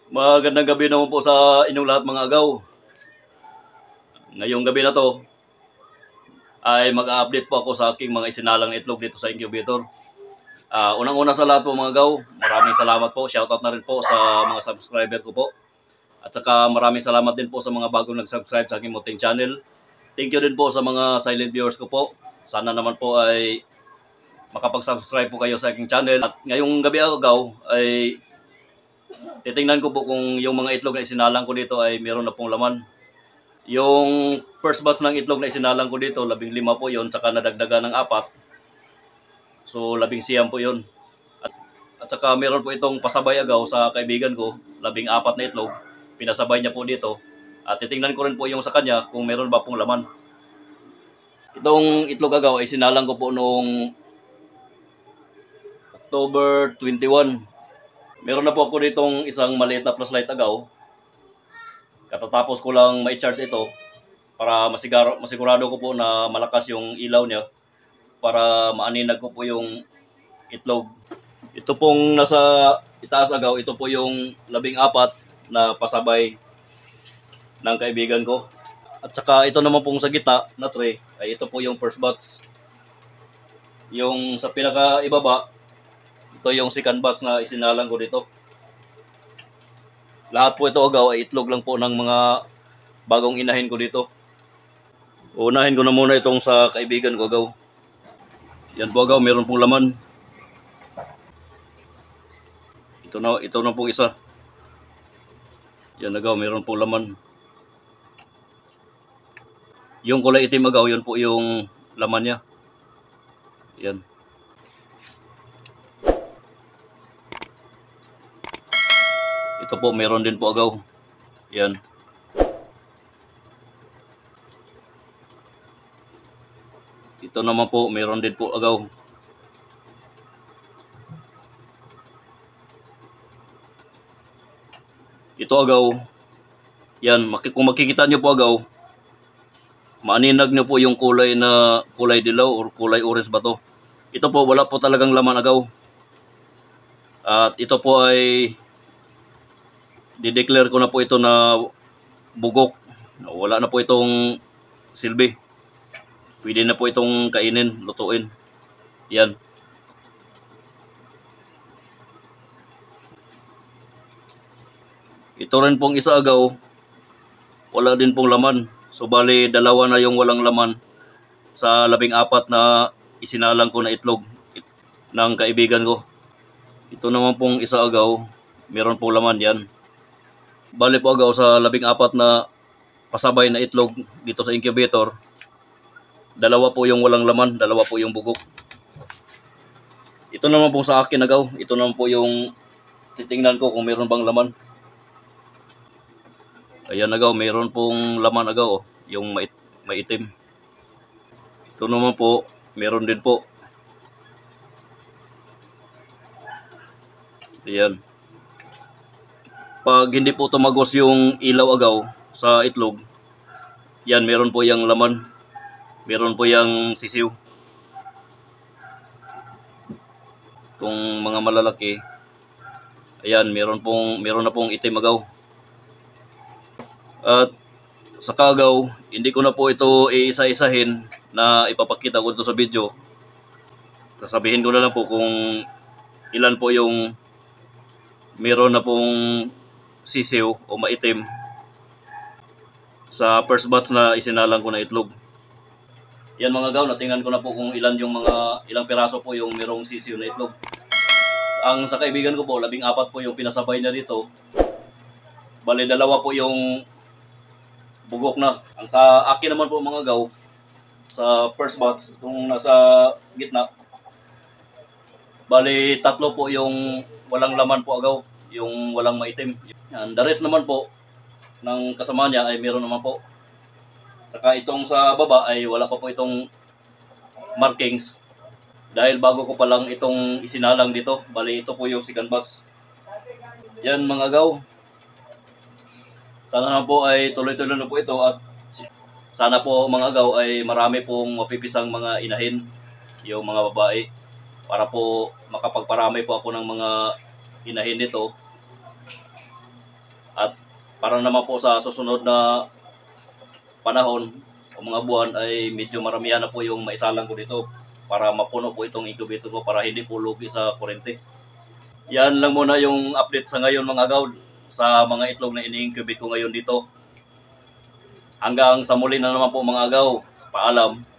Magandang gabi naman po sa inyong lahat mga agaw. Ngayong gabi na to ay mag-update po ako sa aking mga isinalang itlog dito sa incubator. Unang-una sa lahat po mga agaw, maraming salamat po. Shoutout na rin po sa mga subscriber ko po. At saka maraming salamat din po sa mga bagong nag-subscribe sa aking munting channel. Thank you din po sa mga silent viewers ko po. Sana naman po ay makapag-subscribe po kayo sa aking channel. At ngayong gabi agaw ay titingnan ko po kung yung mga itlog na isinalang ko dito ay meron na pong laman. Yung first batch ng itlog na isinalang ko dito, 15 po yon, tsaka nadagdagan ng 4. So 19 po yon. At saka meron po itong pasabay agaw sa kaibigan ko, 14 na itlog. Pinasabay niya po dito. At titingnan ko rin po yung sa kanya kung meron ba pong laman. Itong itlog agaw ay sinalang ko po noong October 21. Meron na po ako ditong isang maliit na flashlight agaw. Katatapos ko lang ma-charge ito para masigurado ko po na malakas yung ilaw niya para maaninag ko po yung itlog. Ito pong nasa itaas agaw, ito po yung 14 na pasabay ng kaibigan ko. At saka ito naman pong sa gitna na tray ay ito po yung first batch. Yung sa pinaka ibaba, ito yung second batch na isinalang ko dito. Lahat po ito agaw ay itlog lang po ng mga bagong inahin ko dito. Unahin ko na muna itong sa kaibigan ko agaw. Yan po agaw, meron pong laman. Ito na pong isa. Yan agaw, meron pong laman. Yung kulay itim agaw, yun po yung laman niya. Yan. Ito po, meron din po agaw. Yan. Ito naman po, meron din po agaw. Ito agaw. Yan, kung makikita nyo po agaw, maaninag nyo po yung kulay na kulay dilaw or kulay orange ba to. Ito po, wala po talagang laman agaw. At ito po ay dideclare ko na po ito na bugok. Wala na po itong silbi. Pwede na po itong kainin, lutuin. Yan. Ito rin pong isa agaw, wala din pong laman. So bali, dalawa na yung walang laman sa 14 na isinalang ko na itlog ng kaibigan ko. Ito naman pong isa agaw, meron pong laman yan. Bali po agaw sa 14 na pasabay na itlog dito sa incubator, dalawa po yung walang laman, dalawa po yung bugok. Ito naman po sa akin agaw, ito naman po yung titingnan ko kung meron bang laman. Ayan agaw, meron pong laman agaw, yung maitim. Ito naman po, meron din po. Ayan. Pag hindi po tumagos yung ilaw agaw sa itlog, yan, meron po yung laman. Meron po yung sisiw. Kung mga malalaki, ayan, meron na pong itim agaw. At sa kagaw, hindi ko na po ito iisa-isahin na ipapakita ko ito sa video. Sasabihin ko na lang po kung ilan po yung meron na pong sisiw o maitim sa first batch na isinalang ko na itlog. Yan mga gaw, natingnan ko na po kung ilang piraso po yung merong sisiw na itlog. Ang sa kaibigan ko po, 14 po yung pinasabay na dito. Bale, dalawa po yung bugok na. Ang sa akin naman po mga gaw, sa first batch, itong nasa gitna, bale, 3 po yung walang laman po agaw, yung walang maitim. Yan, the rest naman po ng kasama niya ay meron naman po. Saka itong sa baba ay wala pa po itong markings dahil bago ko pa lang itong isinalang dito. Bali, ito po yung second batch. Yan mga gaw. Sana na po ay tuloy-tuloy na po ito at sana po mga gaw ay marami pong mapipisang mga inahin, yung mga babae, para po makapagparami po ako ng mga inahin nito. At para naman po sa susunod na panahon o mga buwan ay medyo maramihan na po yung maisalang ko dito para mapuno po itong incubator ko para hindi po lugi sa kurente. Yan lang muna yung update sa ngayon mga agaw sa mga itlog na ini-incubate ko ngayon dito. Hanggang sa muli na naman po mga agaw. Paalam.